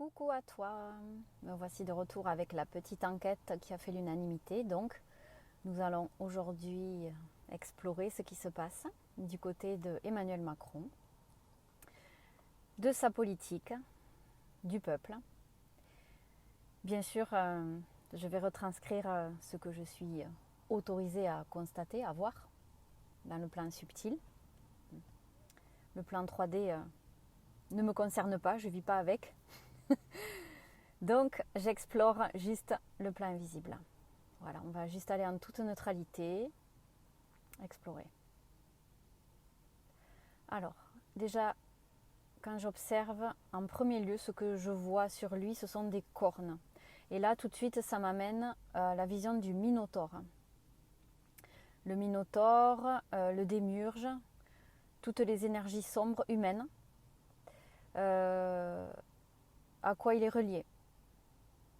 Coucou à toi, me voici de retour avec la petite enquête qui a fait l'unanimité. Donc, nous allons aujourd'hui explorer ce qui se passe du côté de Emmanuel Macron, de sa politique, du peuple. Bien sûr, je vais retranscrire ce que je suis autorisée à constater, à voir, dans le plan subtil. Le plan 3D ne me concerne pas, je ne vis pas avec. Donc, j'explore juste le plan invisible. Voilà, on va juste aller en toute neutralité, explorer. Alors, déjà, quand j'observe, en premier lieu, ce que je vois sur lui, ce sont des cornes. Et là, tout de suite, ça m'amène à la vision du Minotaure. Le Minotaure, le démiurge, toutes les énergies sombres humaines, à quoi il est relié.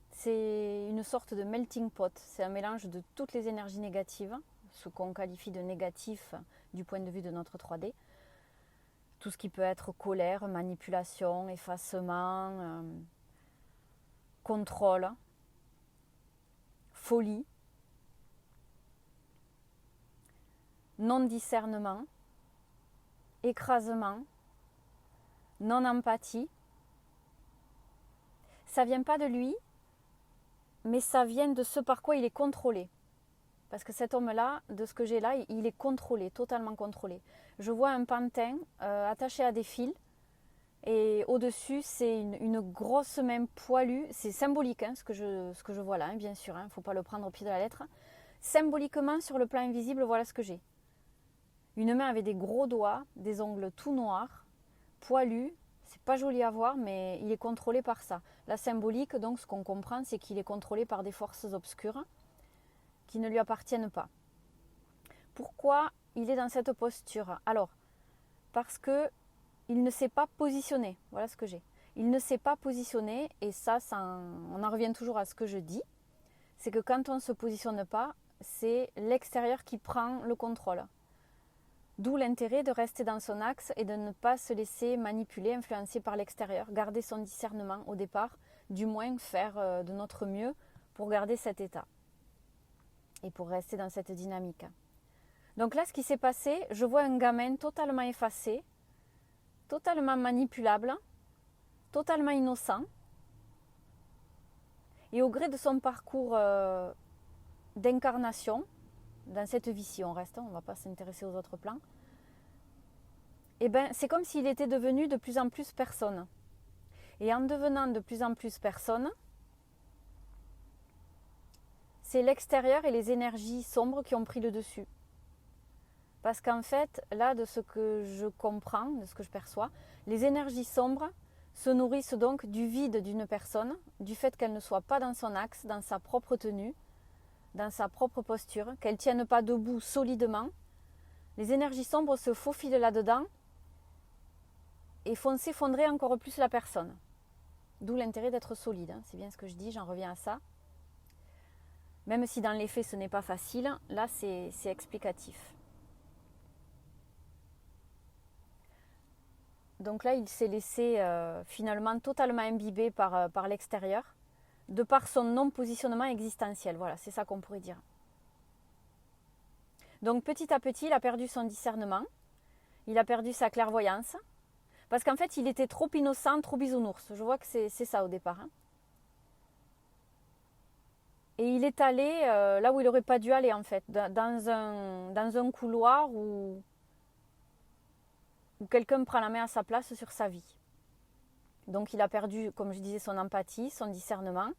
C'est une sorte de melting pot, c'est un mélange de toutes les énergies négatives, ce qu'on qualifie de négatif du point de vue de notre 3D. Tout ce qui peut être colère, manipulation, effacement, contrôle, folie, non-discernement, écrasement, non-empathie. Ça ne vient pas de lui, mais ça vient de ce par quoi il est contrôlé. Parce que cet homme-là, de ce que j'ai là, il est contrôlé, totalement contrôlé. Je vois un pantin attaché à des fils et au-dessus, c'est une grosse main poilue. C'est symbolique, ce que je vois là, bien sûr. Il ne faut pas le prendre au pied de la lettre. Symboliquement, sur le plan invisible, voilà ce que j'ai. Une main avec des gros doigts, des ongles tout noirs, poilus. C'est pas joli à voir, mais il est contrôlé par ça. La symbolique, donc, ce qu'on comprend, c'est qu'il est contrôlé par des forces obscures qui ne lui appartiennent pas. Pourquoi il est dans cette posture? Alors, parce que il ne s'est pas positionné. Voilà ce que j'ai. Il ne s'est pas positionné, et on en revient toujours à ce que je dis, c'est que quand on ne se positionne pas, c'est l'extérieur qui prend le contrôle. D'où l'intérêt de rester dans son axe et de ne pas se laisser manipuler, influencer par l'extérieur, garder son discernement au départ, du moins faire de notre mieux pour garder cet état et pour rester dans cette dynamique. Donc là, ce qui s'est passé, je vois un gamin totalement effacé, totalement manipulable, totalement innocent. Et au gré de son parcours d'incarnation, dans cette vie si on reste, on ne va pas s'intéresser aux autres plans, et c'est comme s'il était devenu de plus en plus personne. Et en devenant de plus en plus personne, c'est l'extérieur et les énergies sombres qui ont pris le dessus. Parce qu'en fait, là, de ce que je comprends, de ce que je perçois, les énergies sombres se nourrissent donc du vide d'une personne, du fait qu'elle ne soit pas dans son axe, dans sa propre tenue, dans sa propre posture, qu'elle ne tienne pas debout solidement. Les énergies sombres se faufilent là-dedans et font s'effondrer encore plus la personne. D'où l'intérêt d'être solide, c'est bien ce que je dis, j'en reviens à ça. Même si dans les faits ce n'est pas facile, là c'est explicatif. Donc là il s'est laissé finalement totalement imbibé par l'extérieur, de par son non-positionnement existentiel, voilà, c'est ça qu'on pourrait dire. Donc petit à petit il a perdu son discernement, il a perdu sa clairvoyance, parce qu'en fait il était trop innocent, trop bisounours, je vois que c'est ça au départ. Et il est allé là où il n'aurait pas dû aller en fait, dans un couloir où quelqu'un prend la main à sa place sur sa vie. Donc il a perdu, comme je disais, son empathie, son discernement,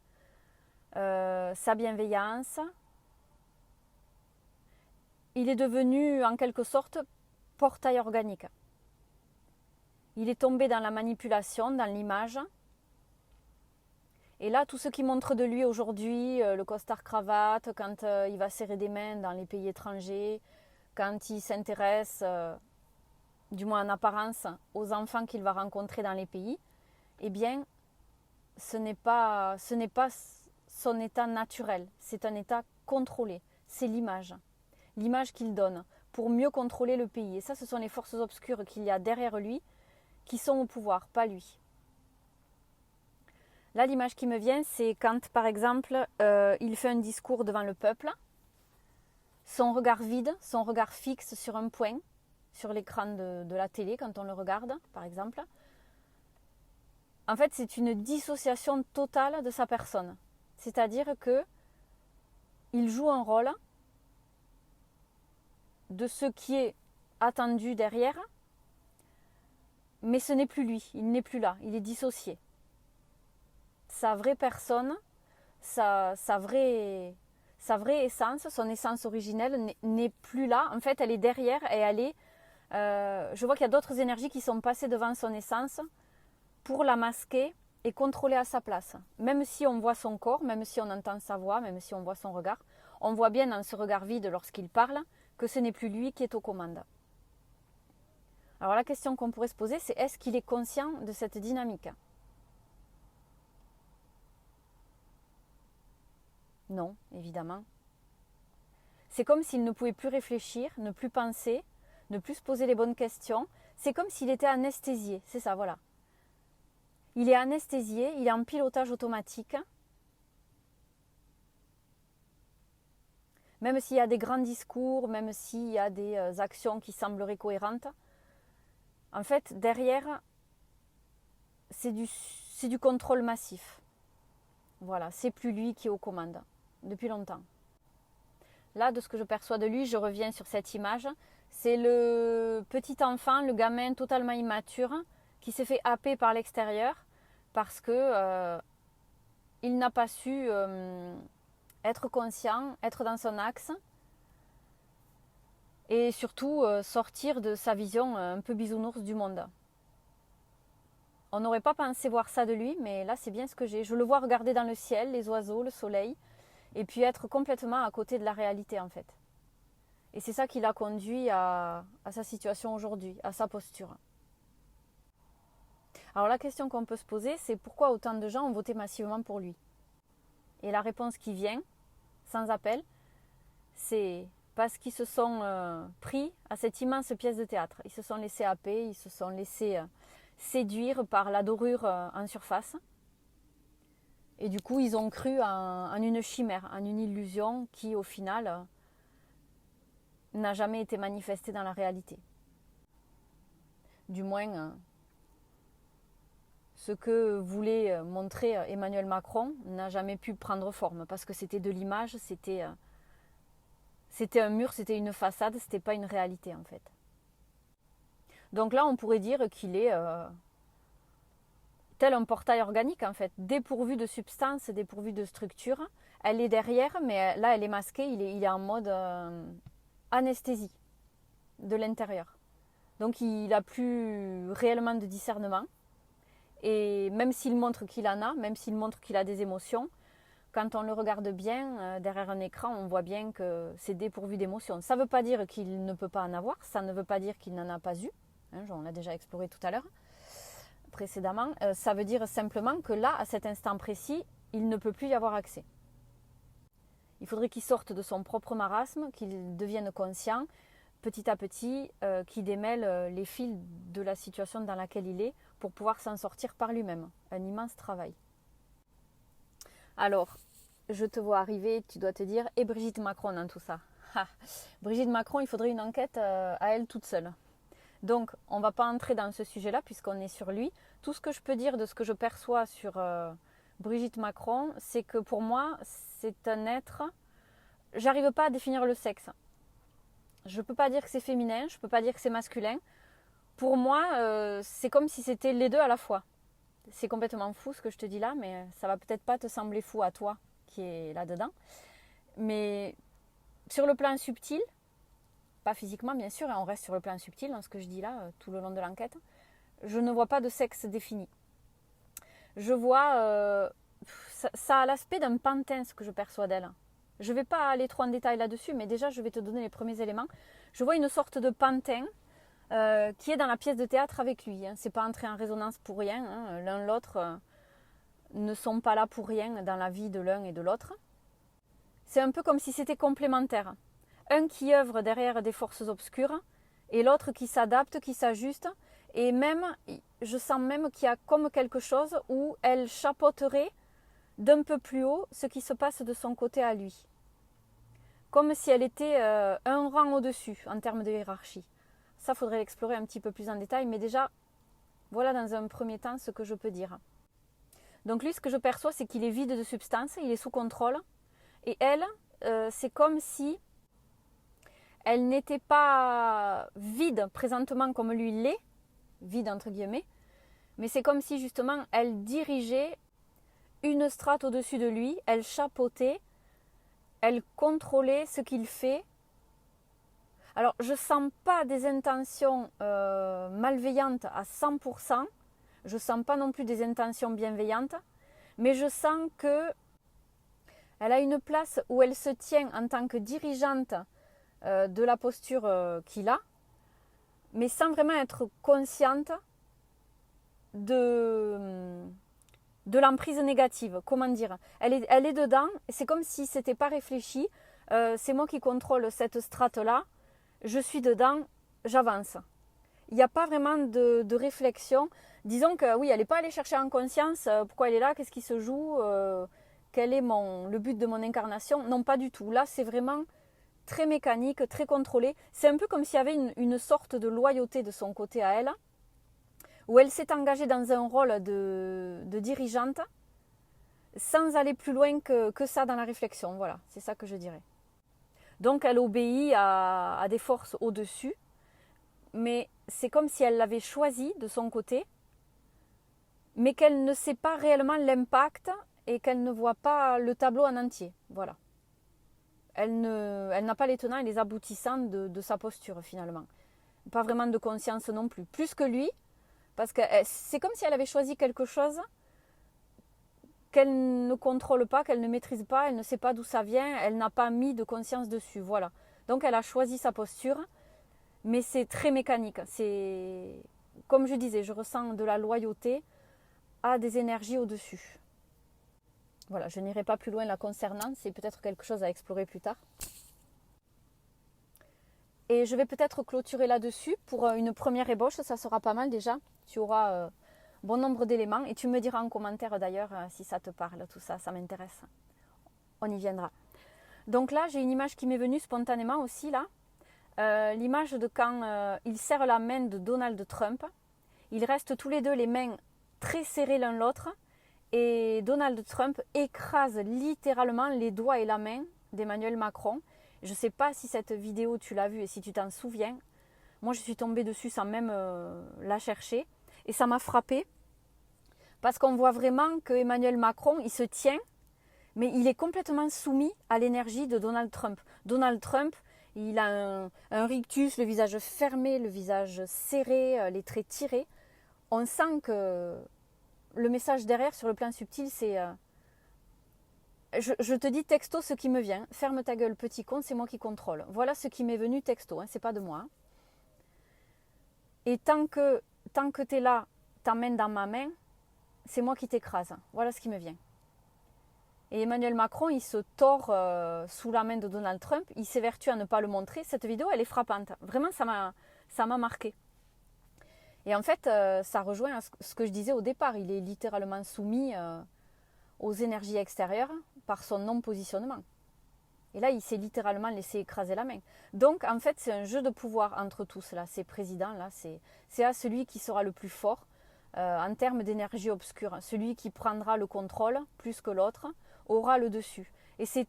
sa bienveillance. Il est devenu en quelque sorte portail organique. Il est tombé dans la manipulation, dans l'image. Et là, tout ce qui montre de lui aujourd'hui, le costard-cravate, quand il va serrer des mains dans les pays étrangers, quand il s'intéresse, du moins en apparence, aux enfants qu'il va rencontrer dans les pays, eh bien, ce n'est pas son état naturel, c'est un état contrôlé, c'est l'image qu'il donne pour mieux contrôler le pays. Et ça, ce sont les forces obscures qu'il y a derrière lui qui sont au pouvoir, pas lui. Là, l'image qui me vient, c'est quand, par exemple, il fait un discours devant le peuple, son regard vide, son regard fixe sur un point, sur l'écran de la télé, quand on le regarde, par exemple. En fait, c'est une dissociation totale de sa personne. C'est-à-dire que il joue un rôle de ce qui est attendu derrière, mais ce n'est plus lui, il n'est plus là, il est dissocié. Sa vraie personne, sa vraie essence, son essence originelle n'est plus là. En fait, elle est derrière et elle est... je vois qu'il y a d'autres énergies qui sont passées devant son essence pour la masquer et contrôler à sa place. Même si on voit son corps, même si on entend sa voix, même si on voit son regard, on voit bien dans ce regard vide lorsqu'il parle que ce n'est plus lui qui est aux commandes. Alors la question qu'on pourrait se poser, c'est est-ce qu'il est conscient de cette dynamique ? Non, évidemment. C'est comme s'il ne pouvait plus réfléchir, ne plus penser, ne plus se poser les bonnes questions. C'est comme s'il était anesthésié, c'est ça, voilà. Il est anesthésié, il est en pilotage automatique. Même s'il y a des grands discours, même s'il y a des actions qui sembleraient cohérentes, en fait, derrière, c'est du contrôle massif. Voilà, c'est plus lui qui est aux commandes, depuis longtemps. Là, de ce que je perçois de lui, je reviens sur cette image. C'est le petit enfant, le gamin totalement immature, qui s'est fait happer par l'extérieur parce que il n'a pas su être conscient, être dans son axe et surtout sortir de sa vision un peu bisounours du monde. On n'aurait pas pensé voir ça de lui, mais là c'est bien ce que j'ai. Je le vois regarder dans le ciel, les oiseaux, le soleil, et puis être complètement à côté de la réalité en fait. Et c'est ça qui l'a conduit à sa situation aujourd'hui, à sa posture. Alors la question qu'on peut se poser, c'est pourquoi autant de gens ont voté massivement pour lui ? Et la réponse qui vient, sans appel, c'est parce qu'ils se sont pris à cette immense pièce de théâtre. Ils se sont laissés happer, ils se sont laissés séduire par la dorure en surface. Et du coup, ils ont cru en une chimère, en une illusion qui, au final, n'a jamais été manifestée dans la réalité. Du moins, ce que voulait montrer Emmanuel Macron n'a jamais pu prendre forme parce que c'était de l'image, c'était un mur, c'était une façade, c'était pas une réalité en fait. Donc là, on pourrait dire qu'il est tel un portail organique en fait, dépourvu de substance, dépourvu de structure. Elle est derrière, mais là, elle est masquée, il est en mode anesthésie de l'intérieur. Donc il n'a plus réellement de discernement. Et même s'il montre qu'il en a, même s'il montre qu'il a des émotions, quand on le regarde bien, derrière un écran, on voit bien que c'est dépourvu d'émotions. Ça ne veut pas dire qu'il ne peut pas en avoir, ça ne veut pas dire qu'il n'en a pas eu, hein, on l'a déjà exploré tout à l'heure, précédemment. Ça veut dire simplement que là, à cet instant précis, il ne peut plus y avoir accès. Il faudrait qu'il sorte de son propre marasme, qu'il devienne conscient, petit à petit, qu'il démêle les fils de la situation dans laquelle il est pour pouvoir s'en sortir par lui-même. Un immense travail. Alors, je te vois arriver, tu dois te dire, et Brigitte Macron dans tout ça. Brigitte Macron, il faudrait une enquête à elle toute seule. Donc, on ne va pas entrer dans ce sujet-là puisqu'on est sur lui. Tout ce que je peux dire de ce que je perçois sur Brigitte Macron, c'est que pour moi, c'est un être... J'arrive pas à définir le sexe. Je ne peux pas dire que c'est féminin, je ne peux pas dire que c'est masculin. Pour moi, c'est comme si c'était les deux à la fois. C'est complètement fou ce que je te dis là, mais ça va peut-être pas te sembler fou à toi qui est là-dedans. Mais sur le plan subtil, pas physiquement bien sûr, et on reste sur le plan subtil dans ce que je dis là tout le long de l'enquête, je ne vois pas de sexe défini. Je vois, ça a l'aspect d'un pantin ce que je perçois d'elle. Je ne vais pas aller trop en détail là-dessus, mais déjà je vais te donner les premiers éléments. Je vois une sorte de pantin qui est dans la pièce de théâtre avec lui. Hein. C'est pas entré en résonance pour rien. Hein. L'un l'autre ne sont pas là pour rien dans la vie de l'un et de l'autre. C'est un peu comme si c'était complémentaire. Un qui œuvre derrière des forces obscures et l'autre qui s'adapte, qui s'ajuste. Et même, je sens même qu'il y a comme quelque chose où elle chapeauterait d'un peu plus haut ce qui se passe de son côté à lui. Comme si elle était un rang au-dessus en termes de hiérarchie. Ça, faudrait l'explorer un petit peu plus en détail, mais déjà, voilà dans un premier temps ce que je peux dire. Donc lui, ce que je perçois, c'est qu'il est vide de substance, il est sous contrôle. Et elle, c'est comme si elle n'était pas vide présentement comme lui l'est, vide entre guillemets, mais c'est comme si justement elle dirigeait une strate au-dessus de lui, elle chapeautait, elle contrôlait ce qu'il fait. Alors je ne sens pas des intentions malveillantes à 100%, je ne sens pas non plus des intentions bienveillantes, mais je sens que elle a une place où elle se tient en tant que dirigeante de la posture qu'il a, mais sans vraiment être consciente de l'emprise négative. Comment dire, elle est dedans, c'est comme si c'était pas réfléchi, c'est moi qui contrôle cette strate-là, je suis dedans, j'avance. Il n'y a pas vraiment de réflexion. Disons que oui, elle n'est pas allée chercher en conscience pourquoi elle est là, qu'est-ce qui se joue, quel est le but de mon incarnation. Non, pas du tout. Là, c'est vraiment très mécanique, très contrôlé. C'est un peu comme s'il y avait une sorte de loyauté de son côté à elle, où elle s'est engagée dans un rôle de dirigeante, sans aller plus loin que ça dans la réflexion. Voilà, c'est ça que je dirais. Donc elle obéit à des forces au-dessus, mais c'est comme si elle l'avait choisi de son côté, mais qu'elle ne sait pas réellement l'impact et qu'elle ne voit pas le tableau en entier. Voilà. Elle n'a pas les tenants et les aboutissants de sa posture finalement. Pas vraiment de conscience non plus. Plus que lui, parce que c'est comme si elle avait choisi quelque chose qu'elle ne contrôle pas, qu'elle ne maîtrise pas, elle ne sait pas d'où ça vient, elle n'a pas mis de conscience dessus. Voilà. Donc elle a choisi sa posture, mais c'est très mécanique. C'est, comme je disais, je ressens de la loyauté à des énergies au-dessus. Voilà, je n'irai pas plus loin la concernant, c'est peut-être quelque chose à explorer plus tard. Et je vais peut-être clôturer là-dessus pour une première ébauche, ça sera pas mal déjà. Tu auras bon nombre d'éléments et tu me diras en commentaire d'ailleurs si ça te parle, tout ça, ça m'intéresse. On y viendra. Donc là, j'ai une image qui m'est venue spontanément aussi là. L'image de quand il serre la main de Donald Trump. Ils restent tous les deux les mains très serrées l'un l'autre et Donald Trump écrase littéralement les doigts et la main d'Emmanuel Macron. Je ne sais pas si cette vidéo tu l'as vue et si tu t'en souviens. Moi je suis tombée dessus sans même la chercher et ça m'a frappée parce qu'on voit vraiment que Emmanuel Macron il se tient mais il est complètement soumis à l'énergie de Donald Trump. Donald Trump, il a un rictus, le visage fermé, le visage serré, les traits tirés. On sent que le message derrière, sur le plan subtil, c'est je te dis texto ce qui me vient. Ferme ta gueule, petit con, c'est moi qui contrôle. Voilà ce qui m'est venu texto, hein, c'est pas de moi. Hein. Et tant que tu es là, ta main dans ma main, c'est moi qui t'écrase. Voilà ce qui me vient. Et Emmanuel Macron, il se tord sous la main de Donald Trump. Il s'évertue à ne pas le montrer. Cette vidéo, elle est frappante. Vraiment, ça m'a marqué. Et en fait, ça rejoint ce que je disais au départ. Il est littéralement soumis aux énergies extérieures par son non-positionnement. Et là, il s'est littéralement laissé écraser la main. Donc, en fait, c'est un jeu de pouvoir entre tous, là, ces présidents-là. C'est à celui qui sera le plus fort en termes d'énergie obscure. Celui qui prendra le contrôle plus que l'autre aura le dessus. Et c'est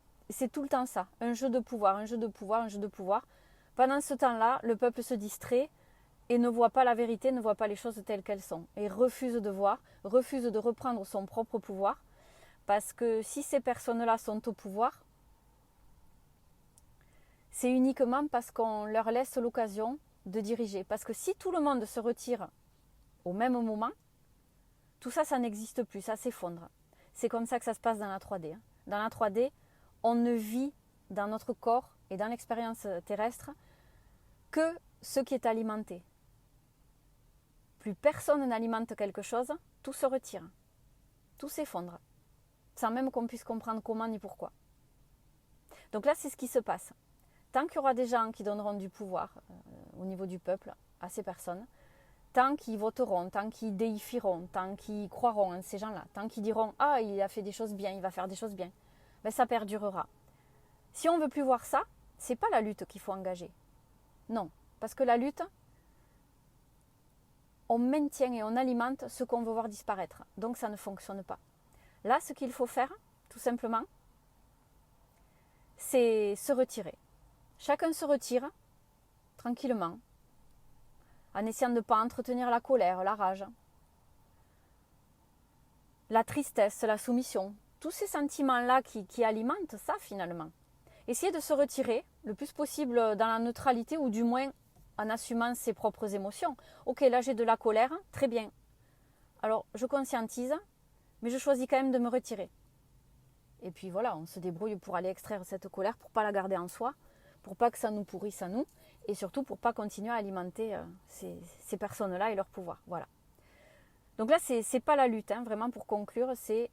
tout le temps ça. Un jeu de pouvoir, un jeu de pouvoir, un jeu de pouvoir. Pendant ce temps-là, le peuple se distrait et ne voit pas la vérité, ne voit pas les choses telles qu'elles sont. Et refuse de voir, refuse de reprendre son propre pouvoir. Parce que si ces personnes-là sont au pouvoir, c'est uniquement parce qu'on leur laisse l'occasion de diriger. Parce que si tout le monde se retire au même moment, tout ça, ça n'existe plus, ça s'effondre. C'est comme ça que ça se passe dans la 3D. Dans la 3D, on ne vit dans notre corps et dans l'expérience terrestre que ce qui est alimenté. Plus personne n'alimente quelque chose, tout se retire. Tout s'effondre. Sans même qu'on puisse comprendre comment ni pourquoi. Donc là, c'est ce qui se passe. Tant qu'il y aura des gens qui donneront du pouvoir au niveau du peuple à ces personnes, tant qu'ils voteront, tant qu'ils déifieront, tant qu'ils croiront en ces gens-là, tant qu'ils diront « Ah, il a fait des choses bien, il va faire des choses bien », ben ça perdurera. Si on ne veut plus voir ça, c'est pas la lutte qu'il faut engager. Non, parce que la lutte, on maintient et on alimente ce qu'on veut voir disparaître. Donc ça ne fonctionne pas. Là, ce qu'il faut faire, tout simplement, c'est se retirer. Chacun se retire tranquillement, en essayant de ne pas entretenir la colère, la rage, la tristesse, la soumission, tous ces sentiments-là qui alimentent ça finalement. Essayez de se retirer le plus possible dans la neutralité ou du moins en assumant ses propres émotions. Ok, là j'ai de la colère, très bien. Alors je conscientise, mais je choisis quand même de me retirer. Et puis voilà, on se débrouille pour aller extraire cette colère, pour ne pas la garder en soi, pour pas que ça nous pourrisse à nous, et surtout pour pas continuer à alimenter ces personnes-là et leur pouvoir. Voilà. Donc là, c'est pas la lutte, hein, vraiment pour conclure, c'est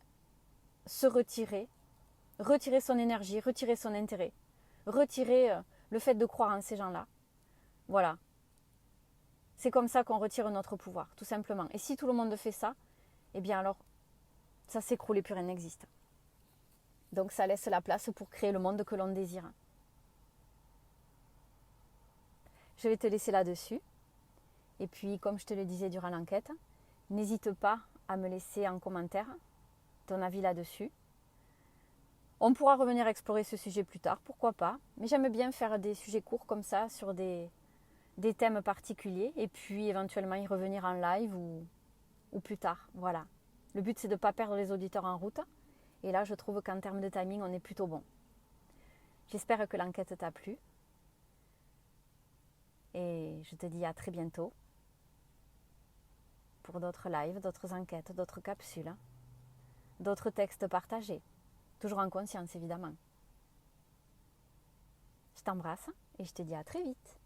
se retirer, retirer son énergie, retirer son intérêt, retirer le fait de croire en ces gens-là. Voilà. C'est comme ça qu'on retire notre pouvoir, tout simplement. Et si tout le monde fait ça, eh bien alors, ça s'écroule et plus rien n'existe. Donc ça laisse la place pour créer le monde que l'on désire. Je vais te laisser là-dessus. Et puis, comme je te le disais durant l'enquête, n'hésite pas à me laisser en commentaire ton avis là-dessus. On pourra revenir explorer ce sujet plus tard, pourquoi pas. Mais j'aime bien faire des sujets courts comme ça, sur des thèmes particuliers, et puis éventuellement y revenir en live ou plus tard. Voilà. Le but, c'est de ne pas perdre les auditeurs en route. Et là, je trouve qu'en termes de timing, on est plutôt bon. J'espère que l'enquête t'a plu. Et je te dis à très bientôt pour d'autres lives, d'autres enquêtes, d'autres capsules, d'autres textes partagés. Toujours en conscience, évidemment. Je t'embrasse et je te dis à très vite.